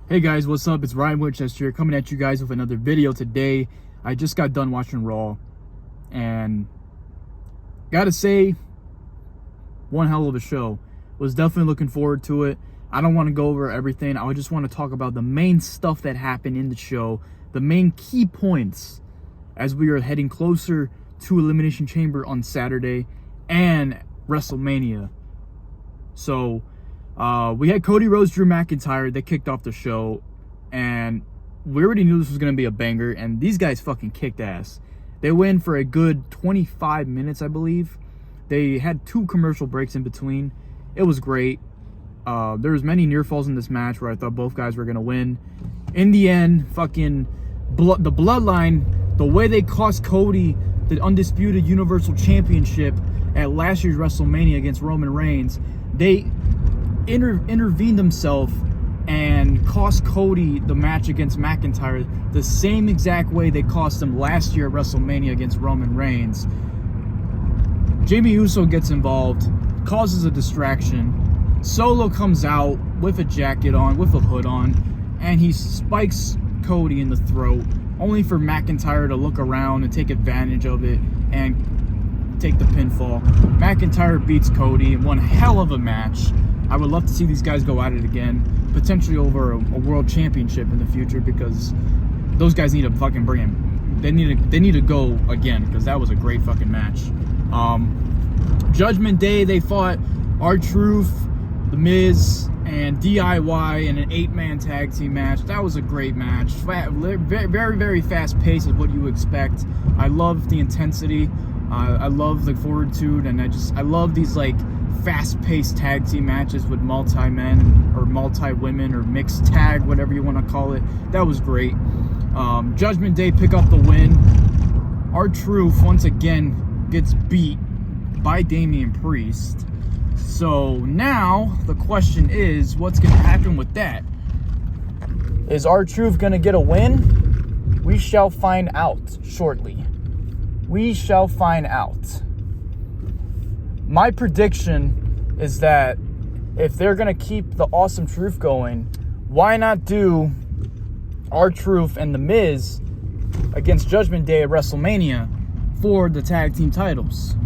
Hey guys, what's up? It's Ryan Winchester coming at you guys with another video today. I just got done watching Raw and gotta say, one hell of a show. Was definitely looking forward to it. I don't want to go over everything. I just want to talk about the main stuff that happened in the show, the main key points as we are heading closer to Elimination Chamber on Saturday and WrestleMania. So we had Cody, Rhodes, Drew McIntyre. They kicked off the show, and we already knew this was going to be a banger, and these guys fucking kicked ass. They went for a good 25 minutes, I believe. They had 2 commercial breaks in between. It was great. There was many near falls in this match where I thought both guys were going to win. In the end, fucking the Bloodline, the way they cost Cody the Undisputed Universal Championship at last year's WrestleMania against Roman Reigns, they intervened themselves and cost Cody the match against McIntyre the same exact way they cost him last year at WrestleMania against Roman Reigns. Jey Uso gets involved, causes a distraction. Solo comes out with a jacket on, with a hood on, and he spikes Cody in the throat, only for McIntyre to look around and take advantage of it and take the pinfall. McIntyre beats Cody in one hell of a match. I would love to see these guys go at it again, potentially over a world championship in the future, because those guys need to fucking bring him. They need to go again, because that was a great fucking match. Judgment Day, they fought R-Truth, The Miz, and DIY in an 8-man tag team match. That was a great match. Very, very fast pace is what you expect. I love the intensity. I love the fortitude, and I love these like fast-paced tag team matches with multi-men or multi-women or mixed tag, whatever you want to call it. That was great. Judgment Day pick up the win. R-Truth once again gets beat by Damian Priest. So now the question is, what's going to happen with that? Is R-Truth going to get a win? We shall find out shortly. We shall find out. My prediction is that if they're going to keep the Awesome Truth going, why not do R-Truth and The Miz against Judgment Day at WrestleMania for the tag team titles?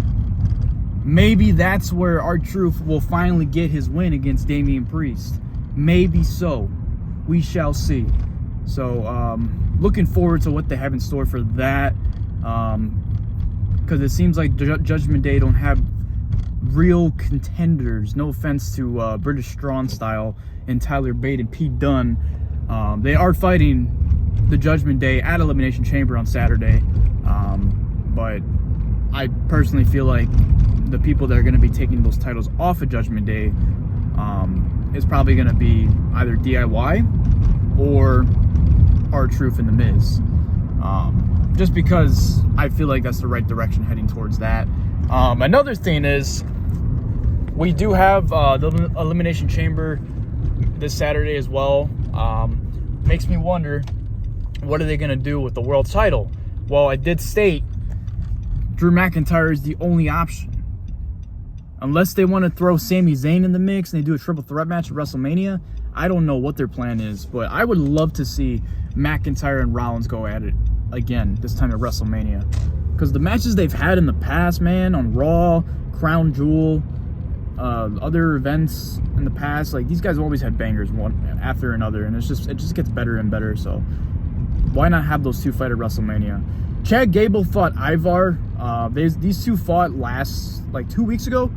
Maybe that's where R-Truth will finally get his win against Damian Priest. Maybe so. We shall see. So, looking forward to what they have in store for that. Because it seems like Judgment Day don't have real contenders. No offense to British Strong Style and Tyler Bate and Pete Dunne. They are fighting the Judgment Day at Elimination Chamber on Saturday. But I personally feel like the people that are going to be taking those titles off of Judgment Day is probably going to be either DIY or R-Truth and The Miz. Just because I feel like that's the right direction heading towards that. Another thing is, we do have the Elimination Chamber this Saturday as well. Makes me wonder, what are they going to do with the world title? Well, I did state Drew McIntyre is the only option. Unless they want to throw Sami Zayn in the mix and they do a triple threat match at WrestleMania, I don't know what their plan is. But I would love to see McIntyre and Rollins go at it again, this time at WrestleMania. Because the matches they've had in the past, man, on Raw, Crown Jewel, other events in the past, like, these guys always had bangers one after another, and it just gets better and better. So why not have those two fight at WrestleMania? Chad Gable fought Ivar. These two fought like 2 weeks ago.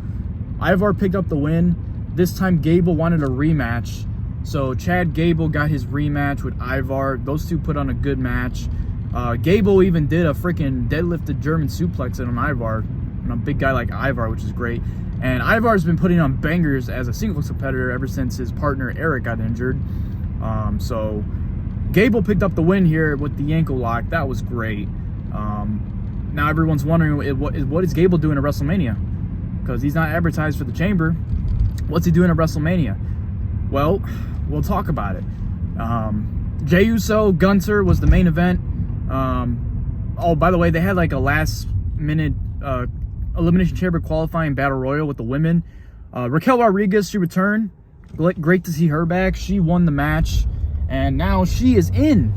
Ivar picked up the win. This time Gable wanted a rematch, so Chad Gable got his rematch with Ivar. Those two put on a good match. Gable even did a freaking deadlifted German suplex on Ivar, and a big guy like Ivar, which is great. And Ivar's been putting on bangers as a singles competitor ever since his partner Eric got injured. So Gable picked up the win here with the ankle lock. That was great. Now everyone's wondering, what is Gable doing at WrestleMania? Because he's not advertised for the Chamber. What's he doing at WrestleMania? Well, we'll talk about it. Jey Uso, Gunther was the main event. Oh, by the way, they had like a last-minute Elimination Chamber qualifying battle royal with the women. Raquel Rodriguez, she returned. Great to see her back. She won the match. And now she is in.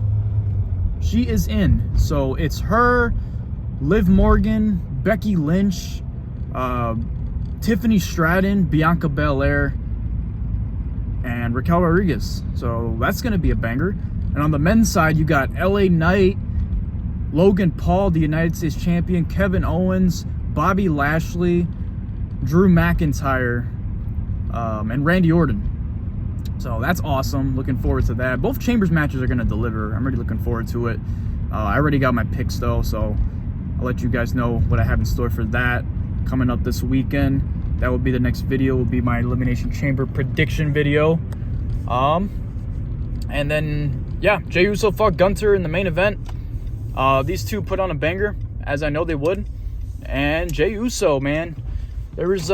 She is in. So it's her, Liv Morgan, Becky Lynch, Tiffany Stratton, Bianca Belair, and Raquel Rodriguez. So that's going to be a banger. And on the men's side, you got LA Knight, Logan Paul, the United States champion, Kevin Owens, Bobby Lashley, Drew McIntyre, and Randy Orton. So that's awesome. Looking forward to that. Both Chambers matches are going to deliver. I'm really looking forward to it. I already got my picks, though, so I'll let you guys know what I have in store for that coming up this weekend. That will be the next video. Will be my Elimination Chamber prediction video. And then, yeah, Jey Uso fought Gunther in the main event. These two put on a banger, as I know they would. And Jey Uso, man, there was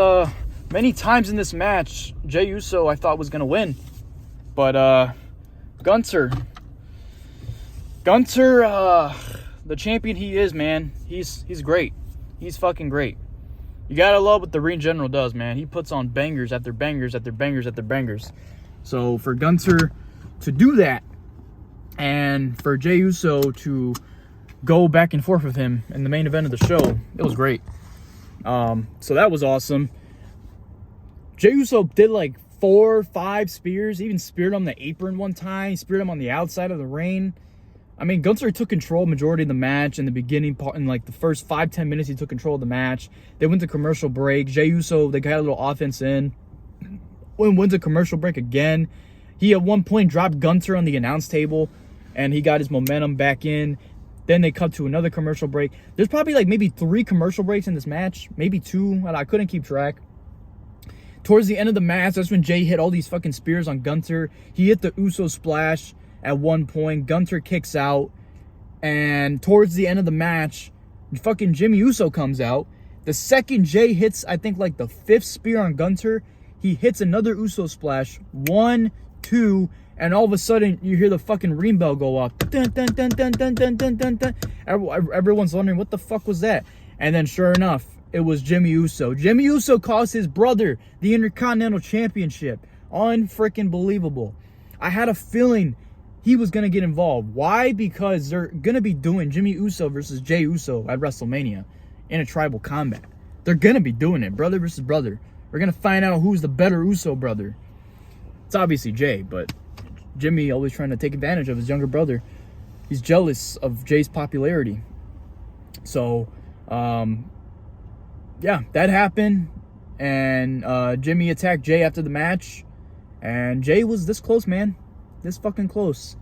many times in this match Jey Uso I thought was going to win. But Gunther, the champion he is, man, he's great. He's fucking great. You gotta love what the Ring General does, man. He puts on bangers after bangers after bangers after bangers. So for Gunther to do that, and for Jey Uso to go back and forth with him in the main event of the show, it was great. So that was awesome. Jey Uso did like 4 or 5 spears, even speared him on the apron one time, speared him on the outside of the ring. I mean, Gunther took control majority of the match in the beginning part. In like the first 5-10 minutes, he took control of the match. They went to commercial break. Jey Uso, they got a little offense in. Went to commercial break again. He at one point dropped Gunther on the announce table, and he got his momentum back in. Then they cut to another commercial break. There's probably like maybe 3 commercial breaks in this match, maybe 2. I couldn't keep track. Towards the end of the match, that's when Jey hit all these fucking spears on Gunther. He hit the Uso splash at one point. Gunther kicks out. And towards the end of the match, fucking Jimmy Uso comes out. The second Jey hits, I think, like the 5th spear on Gunther, he hits another Uso splash. 1, 2, and all of a sudden, you hear the fucking ring bell go off. Dun, dun, dun, dun, dun, dun, dun, dun, dun. Everyone's wondering, what the fuck was that? And then sure enough, it was Jimmy Uso. Jimmy Uso cost his brother the Intercontinental Championship. Unfreaking believable. I had a feeling he was going to get involved. Why? Because they're going to be doing Jimmy Uso versus Jey Uso at WrestleMania in a tribal combat. They're going to be doing it, brother versus brother. We're going to find out who's the better Uso brother. It's obviously Jey, but Jimmy always trying to take advantage of his younger brother. He's jealous of Jey's popularity. So, yeah, that happened. And Jimmy attacked Jey after the match. And Jey was this close, man. This fucking close.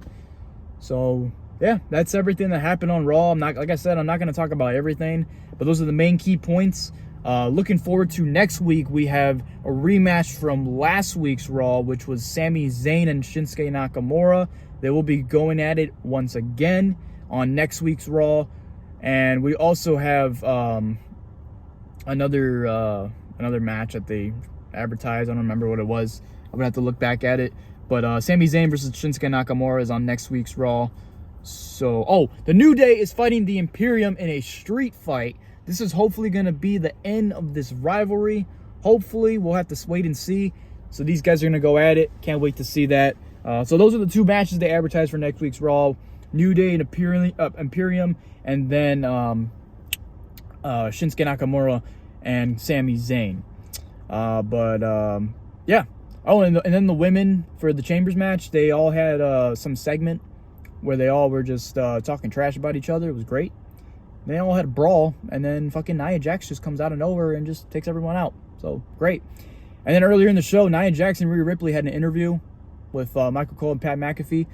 So, yeah, that's everything that happened on Raw. Like I said, I'm not going to talk about everything. But those are the main key points. Looking forward to next week. We have a rematch from last week's Raw, which was Sami Zayn and Shinsuke Nakamura. They will be going at it once again on next week's Raw. And we also have another match that they advertised. I don't remember what it was. I'm going to have to look back at it. But Sami Zayn versus Shinsuke Nakamura is on next week's Raw. So, the New Day is fighting the Imperium in a street fight. This is hopefully going to be the end of this rivalry. Hopefully, we'll have to wait and see. So these guys are going to go at it. Can't wait to see that. So those are the 2 matches they advertised for next week's Raw. New Day and Imperium. And then Shinsuke Nakamura and Sami Zayn. Yeah. Oh, and then the women for the Chambers match, they all had some segment where they all were just talking trash about each other. It was great. They all had a brawl, and then fucking Nia Jax just comes out of nowhere and just takes everyone out. So, great. And then earlier in the show, Nia Jax and Rhea Ripley had an interview with Michael Cole and Pat McAfee.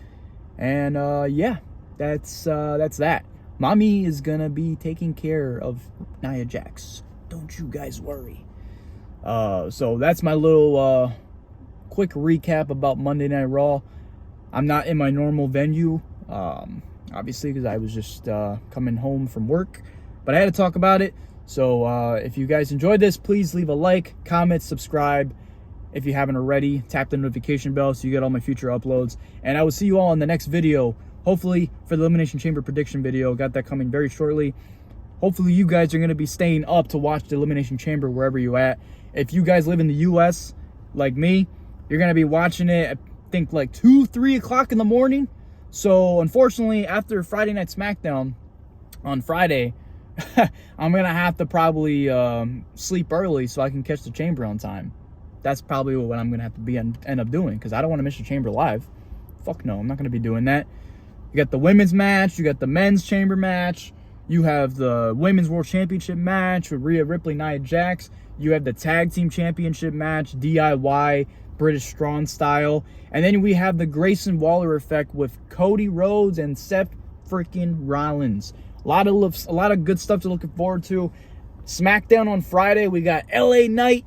And, yeah, that's that. Mommy is going to be taking care of Nia Jax. Don't you guys worry. So, that's my little quick recap about Monday Night Raw. I'm not in my normal venue. Obviously, because I was just coming home from work. But I had to talk about it. So if you guys enjoyed this, please leave a like, comment, subscribe. If you haven't already, tap the notification bell so you get all my future uploads. And I will see you all in the next video. Hopefully for the Elimination Chamber prediction video. Got that coming very shortly. Hopefully you guys are going to be staying up to watch the Elimination Chamber wherever you're at. If you guys live in the U.S., like me, you're going to be watching it think like 2, 3 o'clock in the morning. So unfortunately, after Friday Night SmackDown on Friday, I'm going to have to probably sleep early so I can catch the Chamber on time. That's probably what I'm going to have to end up doing, because I don't want to miss the Chamber live. Fuck no, I'm not going to be doing that. You got the women's match. You got the men's Chamber match. You have the women's World Championship match with Rhea Ripley, Nia Jax. You have the Tag Team Championship match, DIY, British Strong Style. And then we have the Grayson Waller effect with Cody Rhodes and Seth freaking Rollins. A lot of good stuff to look forward to. SmackDown on Friday, we got LA Knight,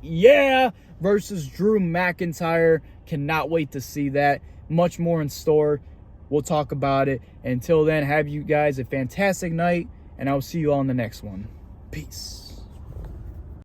versus Drew McIntyre. Cannot wait to see that. Much more in store. We'll talk about it. Until then, have you guys a fantastic night, and I'll see you all in the next one. Peace.